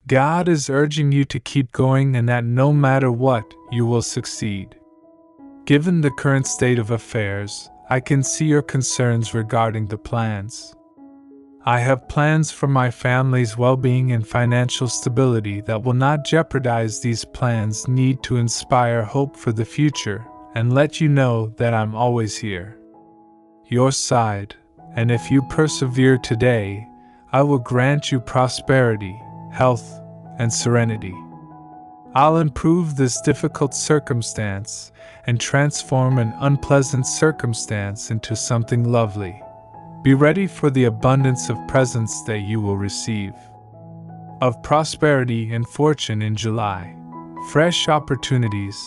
God is urging you to keep going and that no matter what, you will succeed. Given the current state of affairs, I can see your concerns regarding the plans. I have plans for my family's well-being and financial stability that will not jeopardize. These plans need to inspire hope for the future and let you know that I'm always here, your side, and if you persevere today, I will grant you prosperity, health, and serenity. I'll improve this difficult circumstance and transform an unpleasant circumstance into something lovely. Be ready for the abundance of presents that you will receive. Of prosperity and fortune in July, fresh opportunities,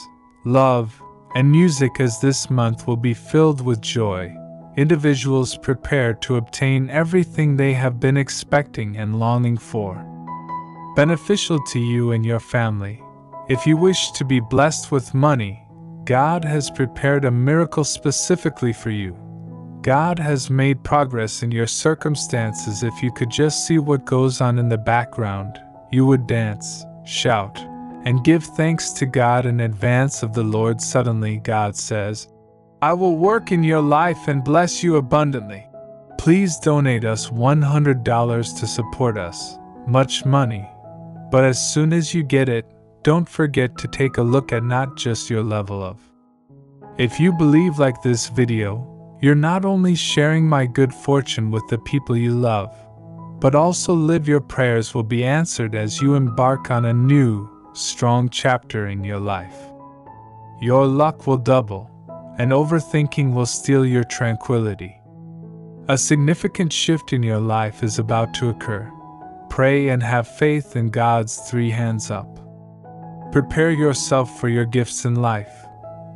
love, and music as this month will be filled with joy. Individuals prepare to obtain everything they have been expecting and longing for. Beneficial to you and your family. If you wish to be blessed with money, God has prepared a miracle specifically for you. God has made progress in your circumstances. If you could just see what goes on in the background, you would dance, shout, and give thanks to God in advance of the Lord. Suddenly God says, I will work in your life and bless you abundantly. Please donate us $100 to support us. Much money. But as soon as you get it, don't forget to take a look at not just your level of. If you believe like this video, you're not only sharing my good fortune with the people you love, but also live your prayers will be answered as you embark on a new, strong chapter in your life. Your luck will double, and overthinking will steal your tranquility. A significant shift in your life is about to occur. Pray and have faith in God's 3 hands up. Prepare yourself for your gifts in life.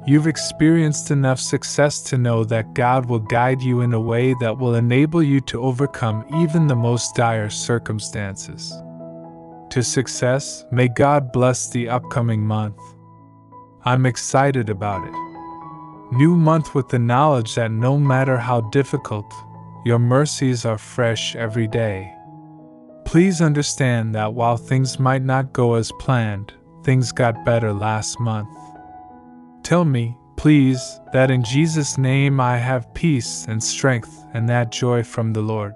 You've experienced enough success to know that God will guide you in a way that will enable you to overcome even the most dire circumstances. To success, may God bless the upcoming month. I'm excited about it. New month with the knowledge that no matter how difficult, your mercies are fresh every day. Please understand that while things might not go as planned, things got better last month. Tell me, please, that in Jesus' name I have peace and strength and that joy from the Lord.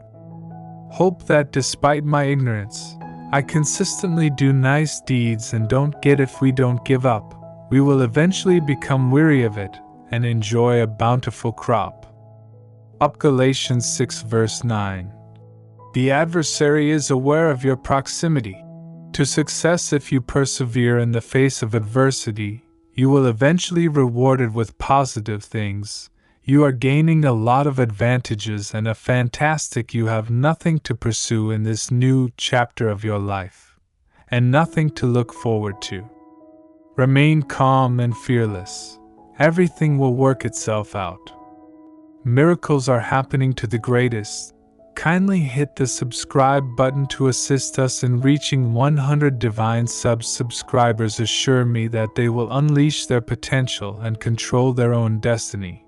Hope that despite my ignorance, I consistently do nice deeds and don't get. If we don't give up, we will eventually become weary of it and enjoy a bountiful crop. Up Galatians 6 verse 9. The adversary is aware of your proximity to success. If you persevere in the face of adversity, you will eventually be rewarded with positive things. You are gaining a lot of advantages and a fantastic. You have nothing to pursue in this new chapter of your life, and nothing to look forward to. Remain calm and fearless. Everything will work itself out. Miracles are happening to the greatest. Kindly hit the subscribe button to assist us in reaching 100 divine subscribers. Assure me that they will unleash their potential and control their own destiny.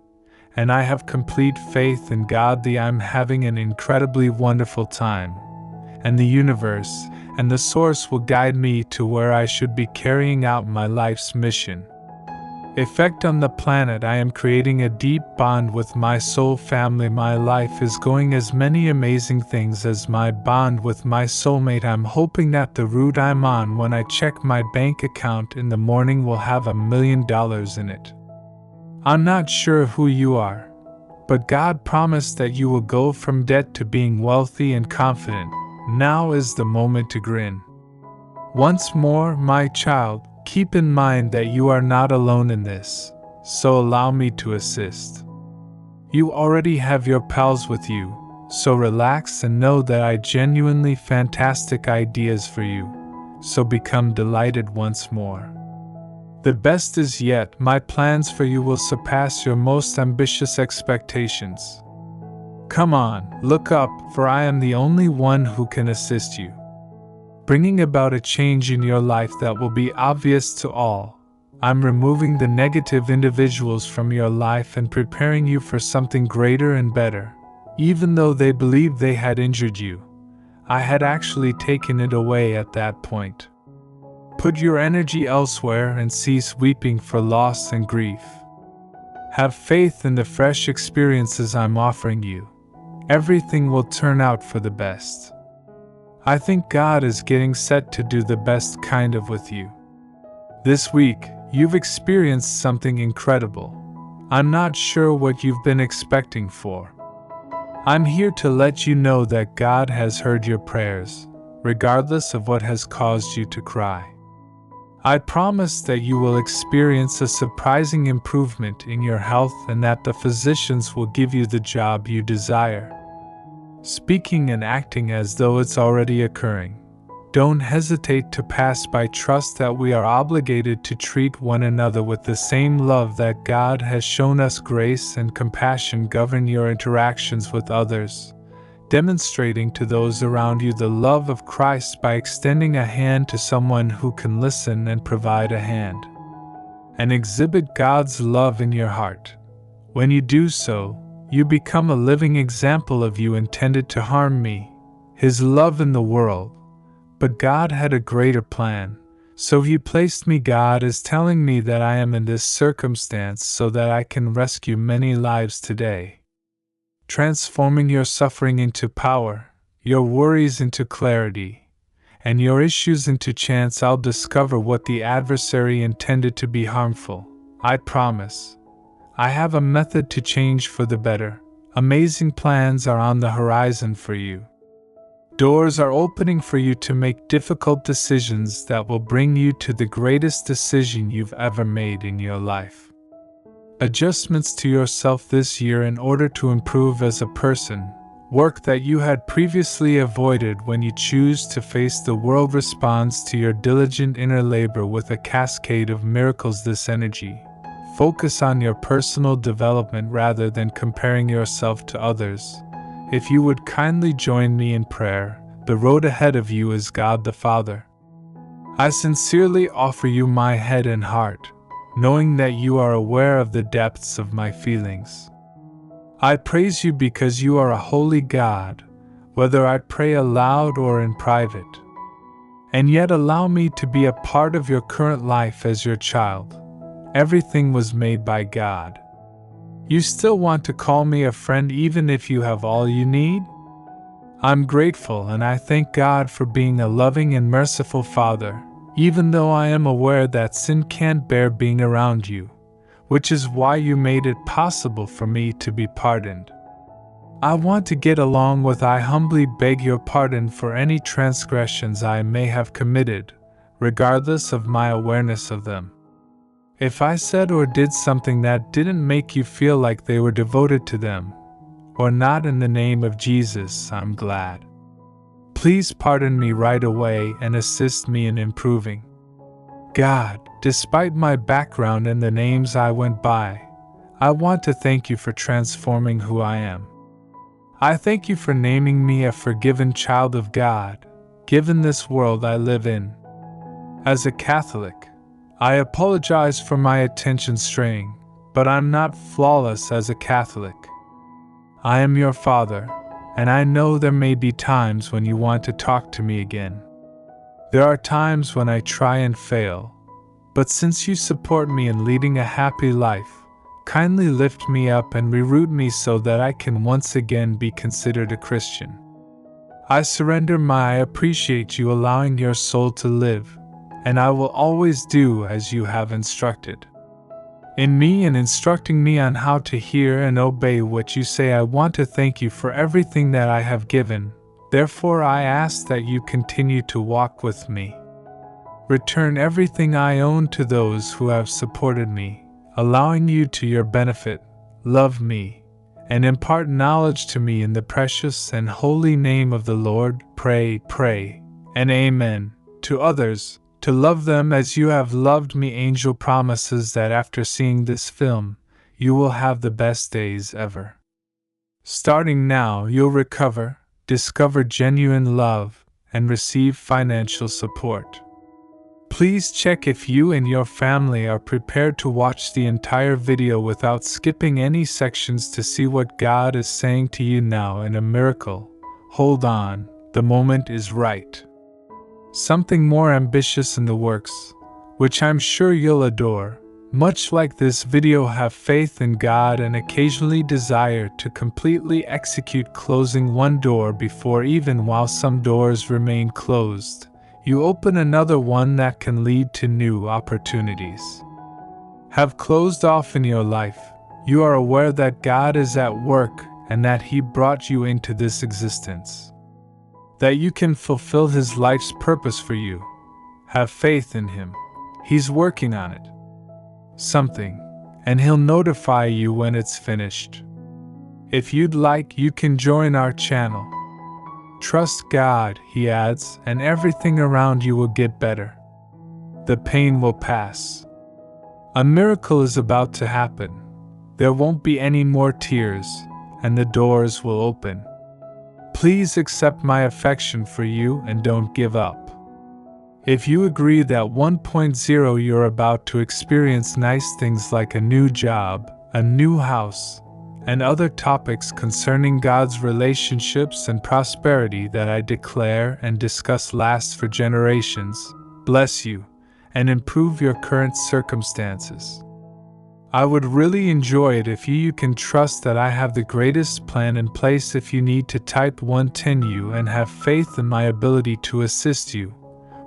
And I have complete faith in God that I'm having an incredibly wonderful time. And the universe and the source will guide me to where I should be carrying out my life's mission. Effect on the planet. I am creating a deep bond with my soul family. My life is going as many amazing things as my bond with my soulmate. I'm hoping that the route I'm on when I check my bank account in the morning will have $1 million in it. I'm not sure who you are, but God promised that you will go from debt to being wealthy and confident. Now is the moment to grin. Once more, my child, keep in mind that you are not alone in this, so allow me to assist. You already have your pals with you, so relax and know that I genuinely fantastic ideas for you, so become delighted once more. The best is yet. My plans for you will surpass your most ambitious expectations. Come on, look up, for I am the only one who can assist you, bringing about a change in your life that will be obvious to all. I'm removing the negative individuals from your life and preparing you for something greater and better. Even though they believed they had injured you, I had actually taken it away at that point. Put your energy elsewhere and cease weeping for loss and grief. Have faith in the fresh experiences I'm offering you. Everything will turn out for the best. I think God is getting set to do the best kind of with you. This week, you've experienced something incredible. I'm not sure what you've been expecting for. I'm here to let you know that God has heard your prayers, regardless of what has caused you to cry. I promise that you will experience a surprising improvement in your health and that the physicians will give you the job you desire. Speaking and acting as though it's already occurring. Don't hesitate to pass by. Trust that we are obligated to treat one another with the same love that God has shown us. Grace and compassion govern your interactions with others, demonstrating to those around you the love of Christ by extending a hand to someone who can listen and provide a hand. And exhibit God's love in your heart. When you do so, you become a living example of you intended to harm me, His love in the world. But God had a greater plan, so He placed me. God is telling me that I am in this circumstance so that I can rescue many lives today. Transforming your suffering into power, your worries into clarity, and your issues into chance. I'll discover what the adversary intended to be harmful. I promise. I have a method to change for the better. Amazing plans are on the horizon for you. Doors are opening for you to make difficult decisions that will bring you to the greatest decision you've ever made in your life. Adjustments to yourself this year in order to improve as a person. Work that you had previously avoided. When you choose to face the world responds to your diligent inner labor with a cascade of miracles. This energy. Focus on your personal development rather than comparing yourself to others. If you would kindly join me in prayer, the road ahead of you is God the Father. I sincerely offer you my head and heart, knowing that you are aware of the depths of my feelings. I praise you because you are a holy God, whether I pray aloud or in private. And yet allow me to be a part of your current life as your child. Everything was made by God. You still want to call me a friend even if you have all you need? I'm grateful and I thank God for being a loving and merciful Father, even though I am aware that sin can't bear being around you, which is why you made it possible for me to be pardoned. I want to get along with. I humbly beg your pardon for any transgressions I may have committed, regardless of my awareness of them. If I said or did something that didn't make you feel like they were devoted to them, or not in the name of Jesus, I'm glad. Please pardon me right away and assist me in improving. God, despite my background and the names I went by, I want to thank you for transforming who I am. I thank you for naming me a forgiven child of God, given this world I live in. As a Catholic, I apologize for my attention straying, but I'm not flawless as a Catholic. I am your father, and I know there may be times when you want to talk to me again. There are times when I try and fail, but since you support me in leading a happy life, kindly lift me up and reroute me so that I can once again be considered a Christian. I surrender I appreciate you allowing your soul to live, and I will always do as you have instructed. In me and instructing me on how to hear and obey what you say, I want to thank you for everything that I have given. Therefore I ask that you continue to walk with me. Return everything I own to those who have supported me, allowing you to your benefit, love me, and impart knowledge to me in the precious and holy name of the Lord. Pray, and amen. To others, to love them as you have loved me. Angel promises that after seeing this film, you will have the best days ever. Starting now, you'll recover, discover genuine love, and receive financial support. Please check if you and your family are prepared to watch the entire video without skipping any sections to see what God is saying to you now in a miracle. Hold on, The moment is right. Something more ambitious in the works, which I'm sure you'll adore. Much like this video, have faith in God and occasionally desire to completely execute closing one door before, even while some doors remain closed, you open another one that can lead to new opportunities. Have closed off in your life, you are aware that God is at work and that He brought you into this existence. That you can fulfill His life's purpose for you. Have faith in Him. He's working on it. Something, and He'll notify you when it's finished. If you'd like, you can join our channel. Trust God, He adds, and everything around you will get better. The pain will pass. A miracle is about to happen. There won't be any more tears, and the doors will open. Please accept my affection for you and don't give up. If you agree that 1.0 you're about to experience nice things like a new job, a new house, and other topics concerning God's relationships and prosperity that I declare and discuss last for generations, bless you, and improve your current circumstances. I would really enjoy it if you can trust that I have the greatest plan in place. If you need to type 110U and have faith in my ability to assist you,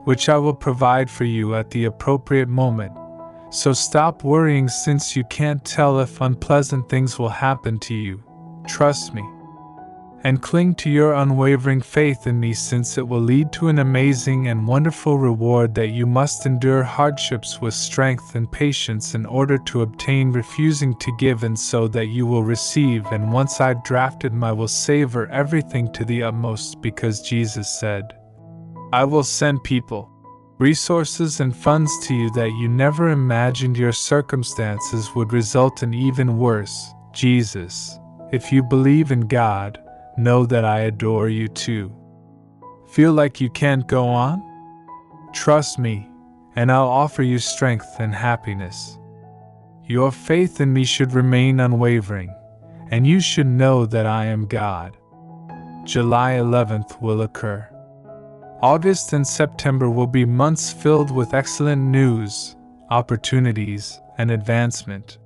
which I will provide for you at the appropriate moment. So stop worrying since you can't tell if unpleasant things will happen to you. Trust me. And cling to your unwavering faith in me, since it will lead to an amazing and wonderful reward that you must endure hardships with strength and patience in order to obtain, refusing to give, and so that you will receive. And once I've drafted my will savor everything to the utmost, because Jesus said, I will send people, resources and funds to you that you never imagined your circumstances would result in even worse. Jesus, if you believe in God, know that I adore you too. Feel like you can't go on? Trust me, and I'll offer you strength and happiness. Your faith in me should remain unwavering, and you should know that I am God. July 11th will occur. August and September will be months filled with excellent news, opportunities, and advancement.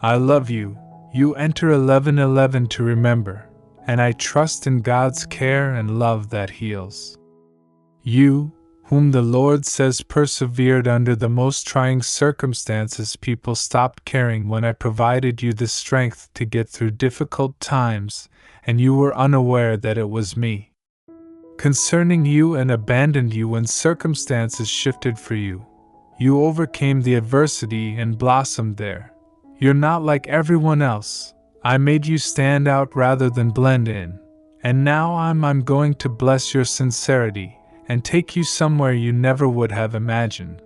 I love you. You enter 11:11 to remember, and I trust in God's care and love that heals. You, whom the Lord says persevered under the most trying circumstances, people stopped caring when I provided you the strength to get through difficult times, and you were unaware that it was me. Concerning you, and abandoned you when circumstances shifted for you. You overcame the adversity and blossomed there. You're not like everyone else. I made you stand out rather than blend in. And now I'm going to bless your sincerity and take you somewhere you never would have imagined.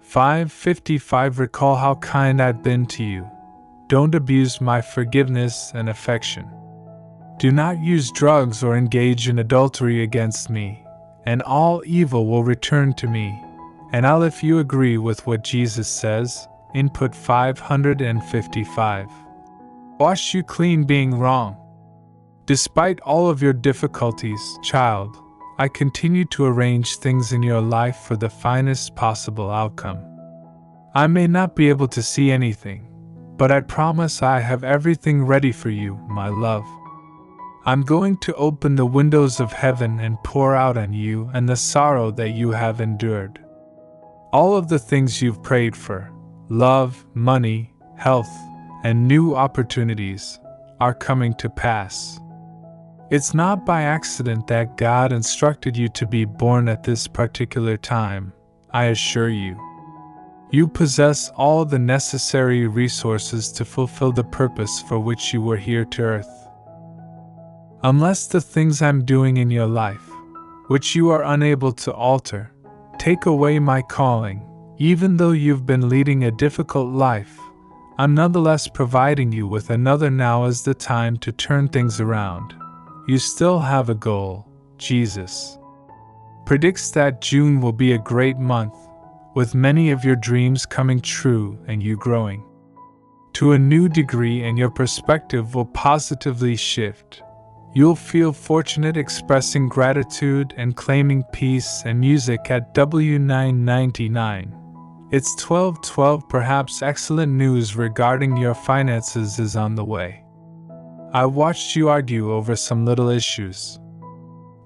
555 Recall how kind I've been to you. Don't abuse my forgiveness and affection. Do not use drugs or engage in adultery against me, and all evil will return to me. And I'll, if you agree with what Jesus says, input 555. Wash you clean being wrong. Despite all of your difficulties, child, I continue to arrange things in your life for the finest possible outcome. I may not be able to see anything, but I promise I have everything ready for you, my love. I'm going to open the windows of heaven and pour out on you and the sorrow that you have endured. All of the things you've prayed for, love, money, health, and new opportunities, are coming to pass. It's not by accident that God instructed you to be born at this particular time, I assure you. You possess all the necessary resources to fulfill the purpose for which you were here to earth. Unless the things I'm doing in your life, which you are unable to alter, take away my calling, even though you've been leading a difficult life, I'm nonetheless providing you with another. Now is the time to turn things around. You still have a goal. Jesus predicts that June will be a great month, with many of your dreams coming true and you growing to a new degree, and your perspective will positively shift. You'll feel fortunate expressing gratitude and claiming peace and music at W999. It's 12:12. Perhaps excellent news regarding your finances is on the way. I watched you argue over some little issues.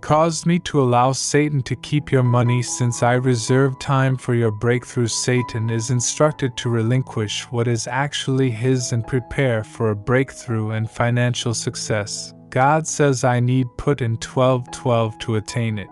Caused me to allow Satan to keep your money since I reserve time for your breakthrough. Satan is instructed to relinquish what is actually his and prepare for a breakthrough and financial success. God says I need put in 12:12 to attain it.